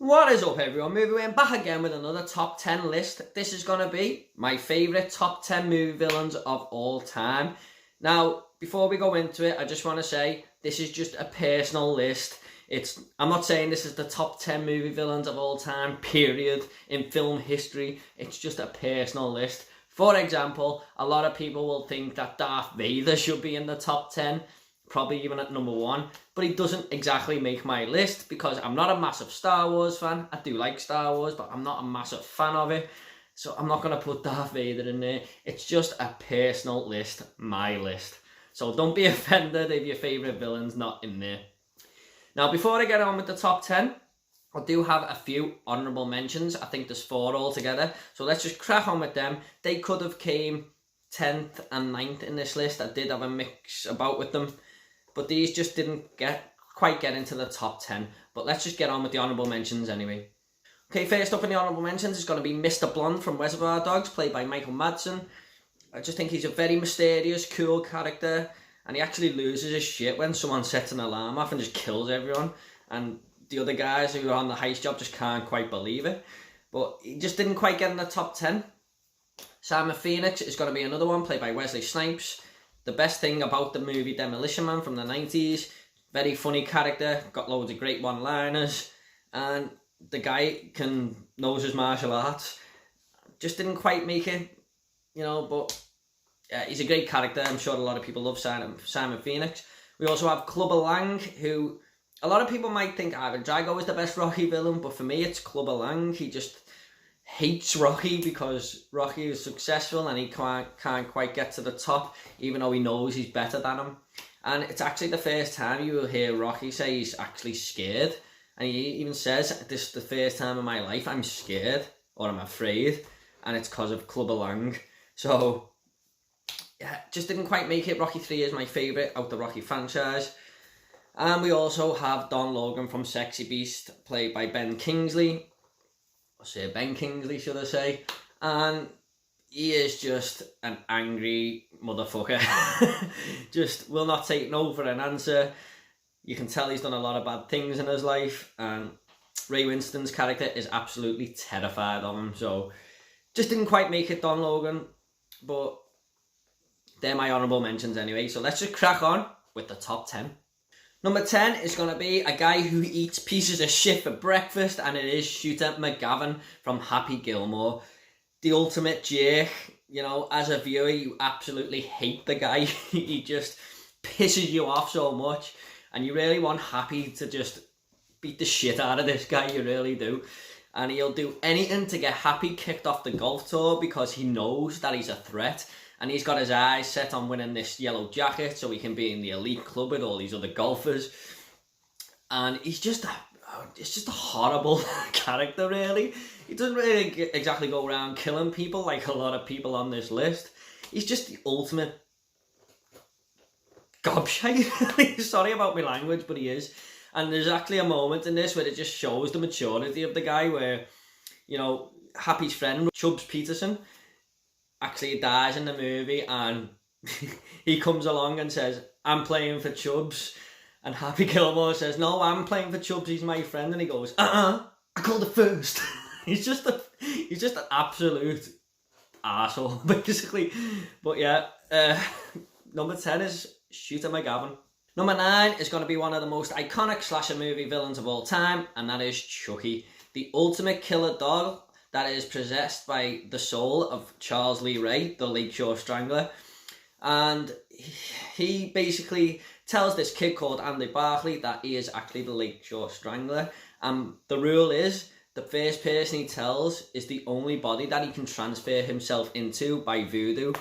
What is up, everyone? Movie Wayne back again with another top 10 list. This is going to be my favourite top 10 movie villains of all time. Now, before we go into it, I just want to say this is just a personal list. I'm not saying this is the top 10 movie villains of all time, period, in film history. It's just a personal list. For example, a lot of people will think that Darth Vader should be in the top 10. Probably even at number 1, but he doesn't exactly make my list because I'm not a massive Star Wars fan. I do like Star Wars, but I'm not a massive fan of it, so I'm not going to put Darth Vader in there. It's just a personal list, my list. So don't be offended if your favourite villain's not in there. Now, before I get on with the top 10, I do have a few honourable mentions. I think there's 4 altogether, so let's just crack on with them. They could have came 10th and 9th in this list. I did have a mix about with them, but these just didn't quite get into the top 10. But let's just get on with the honourable mentions anyway. Okay, first up in the honourable mentions is going to be Mr. Blonde from Reservoir Dogs, played by Michael Madsen. I just think he's a very mysterious, cool character, and he actually loses his shit when someone sets an alarm off and just kills everyone. And the other guys who are on the heist job just can't quite believe it. But he just didn't quite get in the top 10. Simon Phoenix is going to be another one, played by Wesley Snipes. The best thing about the movie Demolition Man from the 90s, very funny character, got loads of great one-liners, and the guy knows his martial arts. Just didn't quite make it, but yeah, he's a great character. I'm sure a lot of people love Simon Phoenix. We also have Clubber Lang, who a lot of people might think Ivan Drago is the best Rocky villain, but for me it's Clubber Lang. He just hates Rocky because Rocky is successful and he can't quite get to the top, even though he knows he's better than him. And it's actually the first time you will hear Rocky say he's actually scared. And he even says, "This is the first time in my life I'm scared, or I'm afraid," and it's because of Clubber Lang. So, yeah, just didn't quite make it. Rocky 3 is my favourite out the Rocky franchise. And we also have Don Logan from Sexy Beast, played by Ben Kingsley. Ben Kingsley, should I say. And he is just an angry motherfucker. Just will not take no for an answer. You can tell he's done a lot of bad things in his life, and Ray Winston's character is absolutely terrified of him. So just didn't quite make it, Don Logan, but they're my honourable mentions anyway. So let's just crack on with the top 10. Number 10 is going to be a guy who eats pieces of shit for breakfast, and it is Shooter McGavin from Happy Gilmore. The ultimate jerk. As a viewer, you absolutely hate the guy. He just pisses you off so much, and you really want Happy to just beat the shit out of this guy, you really do. And he'll do anything to get Happy kicked off the golf tour because he knows that he's a threat. And he's got his eyes set on winning this yellow jacket so he can be in the elite club with all these other golfers. And it's just a horrible character, really. He doesn't really exactly go around killing people like a lot of people on this list. He's just the ultimate gobshite. Sorry about my language, but he is. And there's actually a moment in this where it just shows the maturity of the guy where, Happy's friend, Chubbs Peterson, actually dies in the movie, and he comes along and says, "I'm playing for Chubbs," and Happy Gilmore says, "No, I'm playing for Chubbs, he's my friend," and he goes, I called it first." he's just an absolute arsehole, basically. But yeah, number 10 is Shooter McGavin. Number 9 is going to be one of the most iconic slasher movie villains of all time, and that is Chucky, the ultimate killer dog that is possessed by the soul of Charles Lee Ray, the Lakeshore Strangler. And he basically tells this kid called Andy Barclay that he is actually the Lakeshore Strangler. And the rule is, the first person he tells is the only body that he can transfer himself into by voodoo.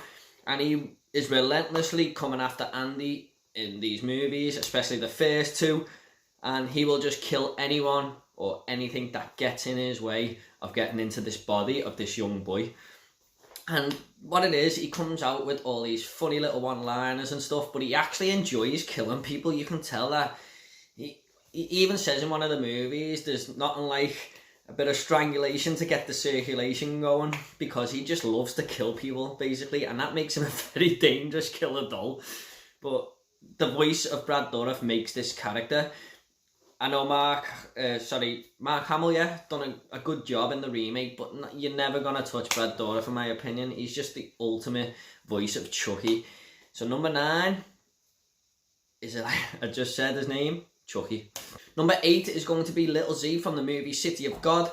And he is relentlessly coming after Andy in these movies, especially the first 2. And he will just kill anyone or anything that gets in his way of getting into this body of this young boy. And what it is, he comes out with all these funny little one-liners and stuff, but he actually enjoys killing people. You can tell that. He even says in one of the movies, there's nothing like a bit of strangulation to get the circulation going, because he just loves to kill people, basically, and that makes him a very dangerous killer doll. But the voice of Brad Dourif makes this character I know Mark Hamill, yeah, done a good job in the remake, but you're never gonna touch Brad Dourif in my opinion. He's just the ultimate voice of Chucky. So number 9 is it? I just said his name, Chucky. Number 8 is going to be Little Z from the movie City of God.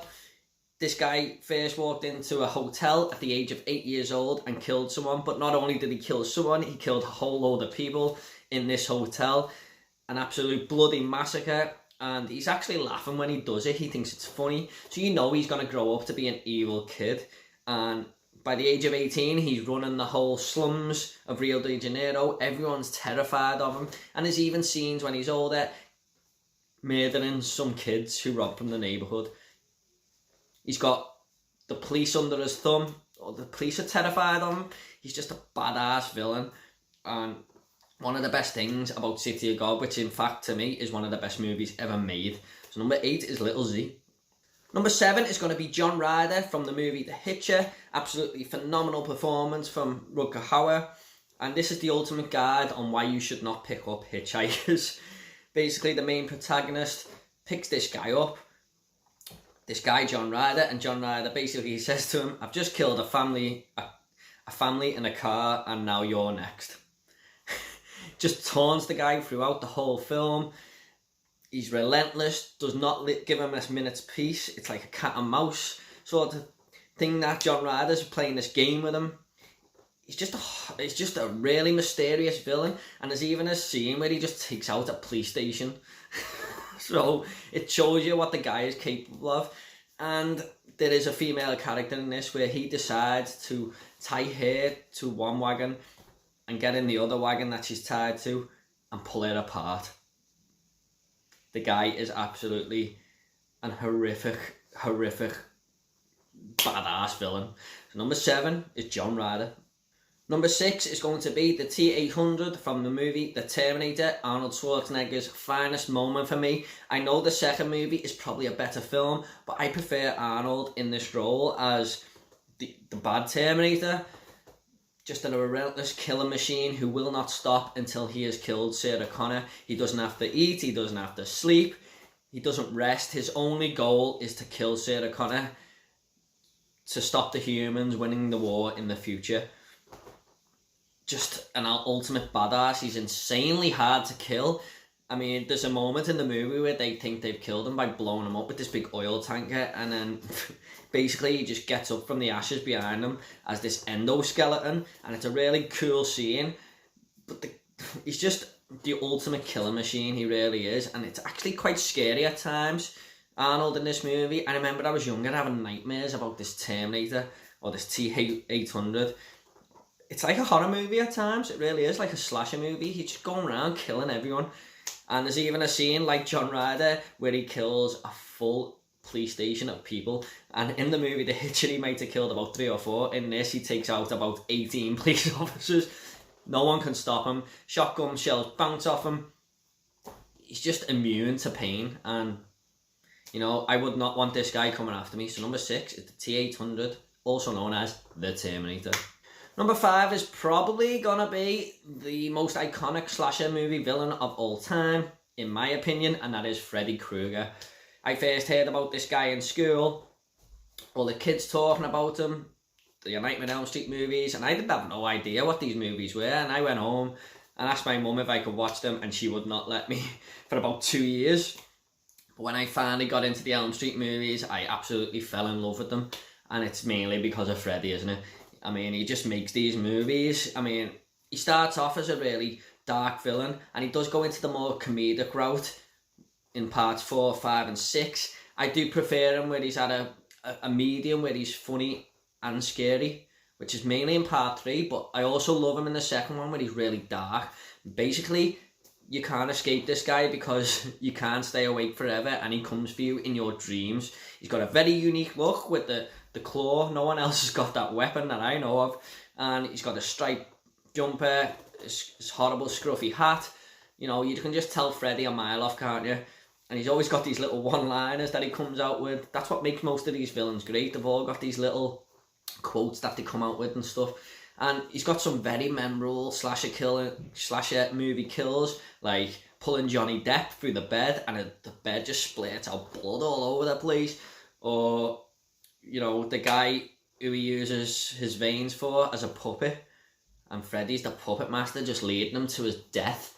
This guy first walked into a hotel at the age of 8 years old and killed someone, but not only did he kill someone, he killed a whole load of people in this hotel. An absolute bloody massacre. And he's actually laughing when he does it. He thinks it's funny. So you know he's going to grow up to be an evil kid. And by the age of 18, he's running the whole slums of Rio de Janeiro. Everyone's terrified of him. And there's even scenes when he's older murdering some kids who rob from the neighbourhood. He's got the police under his thumb. Or the police are terrified of him. He's just a badass villain. And one of the best things about City of God, which in fact to me is one of the best movies ever made. So number 8 is Little Z. Number 7 is going to be John Ryder from the movie The Hitcher. Absolutely phenomenal performance from Rutger Hauer. And this is the ultimate guide on why you should not pick up hitchhikers. Basically, the main protagonist picks this guy up. This guy, John Ryder. And John Ryder basically says to him, I've just killed a family in a car and now you're next. Just taunts the guy throughout the whole film. He's relentless, does not give him a minute's peace. It's like a cat and mouse sort of thing that John Ryder's playing this game with him. He's just a really mysterious villain, and there's even a scene where he just takes out a police station. So it shows you what the guy is capable of. And there is a female character in this where he decides to tie her to one wagon and get in the other wagon that she's tied to and pull it apart. The guy is absolutely an horrific badass villain. So number 7 is John Ryder. Number 6 is going to be the T-800 from the movie The Terminator, Arnold Schwarzenegger's finest moment for me. I know the second movie is probably a better film, but I prefer Arnold in this role as the bad Terminator. Just a relentless killer machine who will not stop until he has killed Sarah Connor. He doesn't have to eat, he doesn't have to sleep, he doesn't rest. His only goal is to kill Sarah Connor, to stop the humans winning the war in the future. Just an ultimate badass. He's insanely hard to kill. I mean, there's a moment in the movie where they think they've killed him by blowing him up with this big oil tanker, and then basically he just gets up from the ashes behind him as this endoskeleton, and it's a really cool scene. But he's just the ultimate killer machine, he really is, and it's actually quite scary at times. Arnold in this movie, I remember I was younger having nightmares about this Terminator, or this T-800. It's like a horror movie at times, it really is, like a slasher movie. He's just going around killing everyone. And there's even a scene like John Ryder where he kills a full police station of people. And in the movie The Hitcher, he might have killed about 3 or 4. In this, he takes out about 18 police officers. No one can stop him. Shotgun shells bounce off him. He's just immune to pain. And, you know, I would not want this guy coming after me. So number 6 is the T-800, also known as the Terminator. Number 5 is probably gonna be the most iconic slasher movie villain of all time, in my opinion, and that is Freddy Krueger. I first heard about this guy in school, all the kids talking about him, the Nightmare on Elm Street movies, and I didn't have no idea what these movies were, and I went home and asked my mum if I could watch them, and she would not let me for about 2 years. But when I finally got into the Elm Street movies, I absolutely fell in love with them, and it's mainly because of Freddy, isn't it? I mean, he just makes these movies. I mean, he starts off as a really dark villain, and he does go into the more comedic route in parts 4, 5 and 6. I do prefer him where he's at a medium, where he's funny and scary, which is mainly in part 3, but I also love him in the second one where he's really dark. Basically, you can't escape this guy because you can't stay awake forever, and he comes for you in your dreams. He's got a very unique look with the claw. No one else has got that weapon that I know of. And he's got a striped jumper, his horrible scruffy hat. You know, you can just tell Freddy a mile off, can't you? And he's always got these little one-liners that he comes out with. That's what makes most of these villains great. They've all got these little quotes that they come out with and stuff. And he's got some very memorable slasher movie kills, like pulling Johnny Depp through the bed and the bed just splurts out blood all over the place. Or, you know, the guy who he uses his veins for as a puppet, and Freddy's the puppet master just leading him to his death.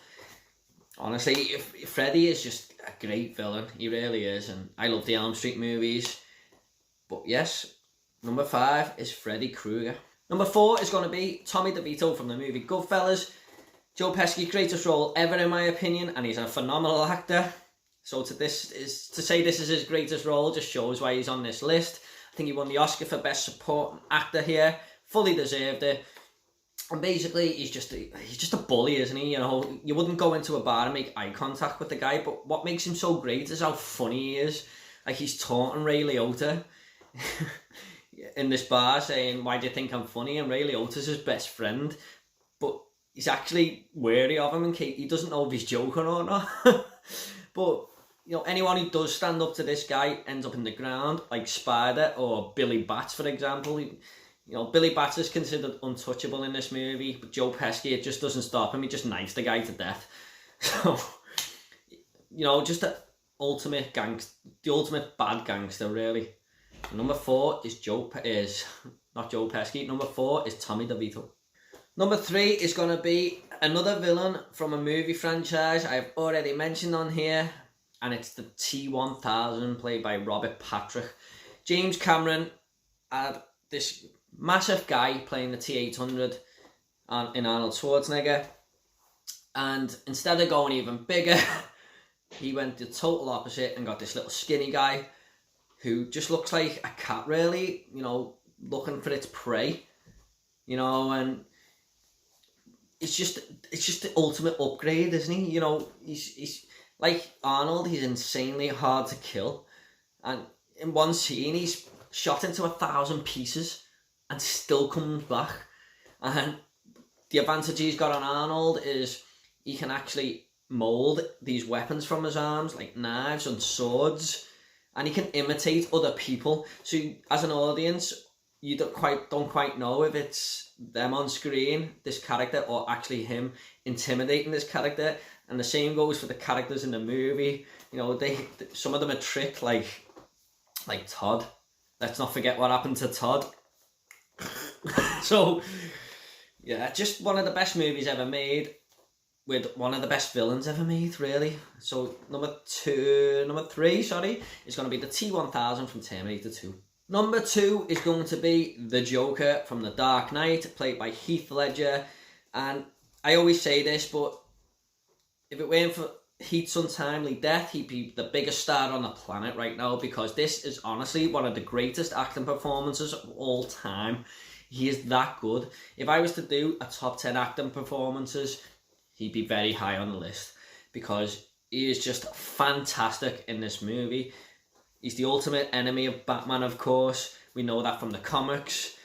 Honestly, Freddy is just a great villain. He really is. And I love the Elm Street movies. But yes, number 5 is Freddy Krueger. Number 4 is going to be Tommy DeVito from the movie Goodfellas. Joe Pesci, greatest role ever in my opinion, and he's a phenomenal actor. So to say this is his greatest role just shows why he's on this list. I think he won the Oscar for Best Supporting Actor here. Fully deserved it. And basically, he's just a bully, isn't he? You know, you wouldn't go into a bar and make eye contact with the guy, but what makes him so great is how funny he is. Like, he's taunting Ray Liotta in this bar, saying, "Why do you think I'm funny?" And Ray Liotta's his best friend, but he's actually wary of him in case he doesn't know if he's joking or not. But, you know, anyone who does stand up to this guy ends up in the ground, like Spider or Billy Bats, for example. You know, Billy Bats is considered untouchable in this movie, but Joe Pesci, it just doesn't stop him. He just knifes the guy to death. So, you know, just the ultimate bad gangster, really. Number 4 is not Joe Pesci. Number 4 is Tommy DeVito. Number 3 is going to be another villain from a movie franchise I've already mentioned on here, and it's the T-1000, played by Robert Patrick. James Cameron had this massive guy playing the T-800 in Arnold Schwarzenegger, and instead of going even bigger, he went the total opposite and got this little skinny guy who just looks like a cat, really, you know, looking for its prey, you know. And it's just the ultimate upgrade, isn't he? You know, he's like Arnold. He's insanely hard to kill, and in one scene he's shot into 1,000 pieces and still comes back. And the advantage he's got on Arnold is he can actually mold these weapons from his arms, like knives and swords, and he can imitate other people. So as an audience, you don't quite know if it's them on screen, this character, or actually him intimidating this character. And the same goes for the characters in the movie. You know, some of them are tricked, like Todd. Let's not forget what happened to Todd. So, yeah, just one of the best movies ever made, with one of the best villains ever made, really. So number 3, is going to be the T-1000 from Terminator 2. Number 2 is going to be the Joker from The Dark Knight, played by Heath Ledger. And I always say this, but if it weren't for Heath's untimely death, he'd be the biggest star on the planet right now, because this is honestly one of the greatest acting performances of all time. He is that good. If I was to do a top 10 acting performances, he'd be very high on the list, because he is just fantastic in this movie. He's the ultimate enemy of Batman, of course. We know that from the comics.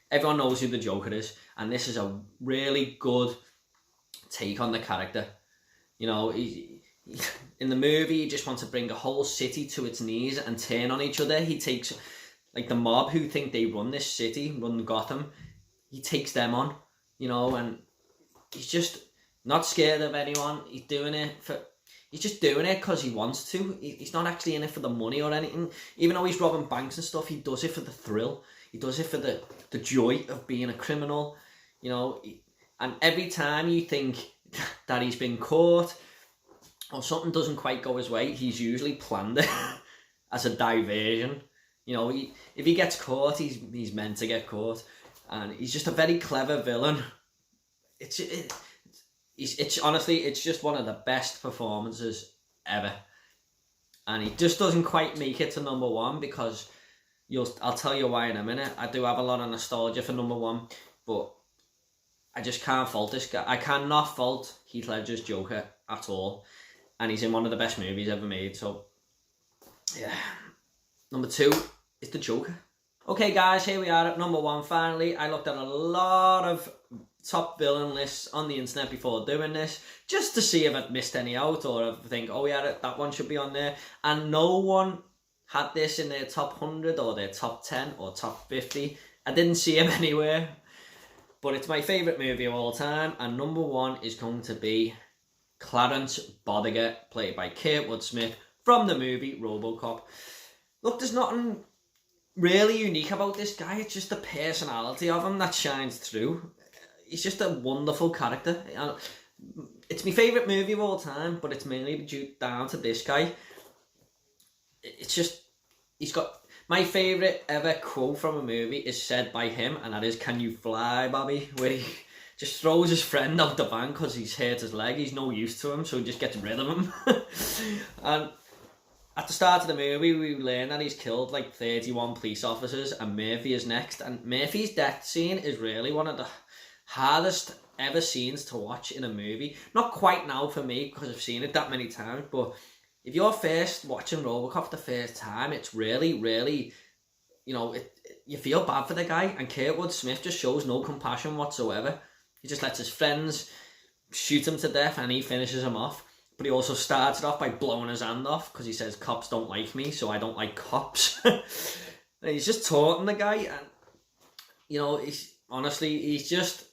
Everyone knows who the Joker is, and this is a really good take on the character. You know, in the movie, he just wants to bring a whole city to its knees and turn on each other. He takes, like, the mob who think they run this city, run Gotham, he takes them on, you know, and he's just not scared of anyone. He's just doing it because he wants to. He's not actually in it for the money or anything. Even though he's robbing banks and stuff, he does it for the thrill. He does it for the joy of being a criminal, you know. And every time you think that he's been caught or something doesn't quite go his way, he's usually planned it as a diversion. You know, if he gets caught, he's meant to get caught. And he's just a very clever villain. It's honestly, it's just one of the best performances ever. And he just doesn't quite make it to number 1, because I'll tell you why in a minute. I do have a lot of nostalgia for number 1, but I just can't fault this guy. I cannot fault Heath Ledger's Joker at all. And he's in one of the best movies ever made. So, yeah. Number 2 is the Joker. Okay, guys, here we are at number 1 finally. I looked at a lot of top villain lists on the internet before doing this, just to see if I'd missed any out, or if I think, oh yeah, that one should be on there. And no one had this in their top 100 or their top 10 or top 50. I didn't see him anywhere. But it's my favourite movie of all time, and number 1 is going to be Clarence Boddicker, played by Kurtwood Smith, from the movie RoboCop. Look, there's nothing really unique about this guy. It's just the personality of him that shines through. He's just a wonderful character. It's my favourite movie of all time, but it's mainly due down to this guy. It's just, he's got, my favourite ever quote from a movie is said by him, and that is, "Can you fly, Bobby?" Where he just throws his friend out the van because he's hurt his leg. He's no use to him, so he just gets rid of him. And at the start of the movie, we learn that he's killed like 31 police officers, and Murphy is next. And Murphy's death scene is really one of the hardest ever scenes to watch in a movie. Not quite now for me, because I've seen it that many times, but if you're first watching RoboCop the first time, it's really, really, you know, you feel bad for the guy, and Kurtwood Smith just shows no compassion whatsoever. He just lets his friends shoot him to death, and he finishes him off. But he also starts it off by blowing his hand off, because he says, "Cops don't like me, so I don't like cops." And he's just taunting the guy, and, you know, he's just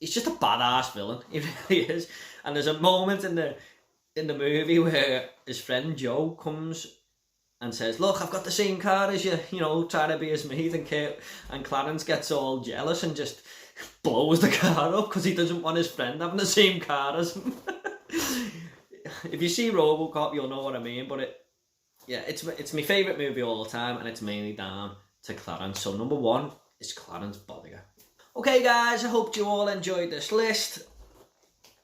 a badass villain. He really is. And there's a moment in the movie where his friend Joe comes and says, "Look, I've got the same car as you," you know, trying to be his mate, and Clarence gets all jealous and just blows the car up because he doesn't want his friend having the same car as him. If you see RoboCop, you'll know what I mean, but it's my favourite movie of all time, and it's mainly down to Clarence. So number 1 is Clarence Boddicker. Okay guys, I hope you all enjoyed this list.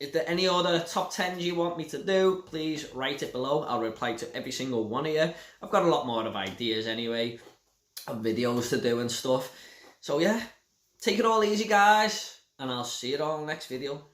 If there any other top 10s you want me to do, please write it below. I'll reply to every single one of you. I've got a lot more of ideas anyway, of videos to do and stuff. So yeah, take it all easy guys, and I'll see you all in the next video.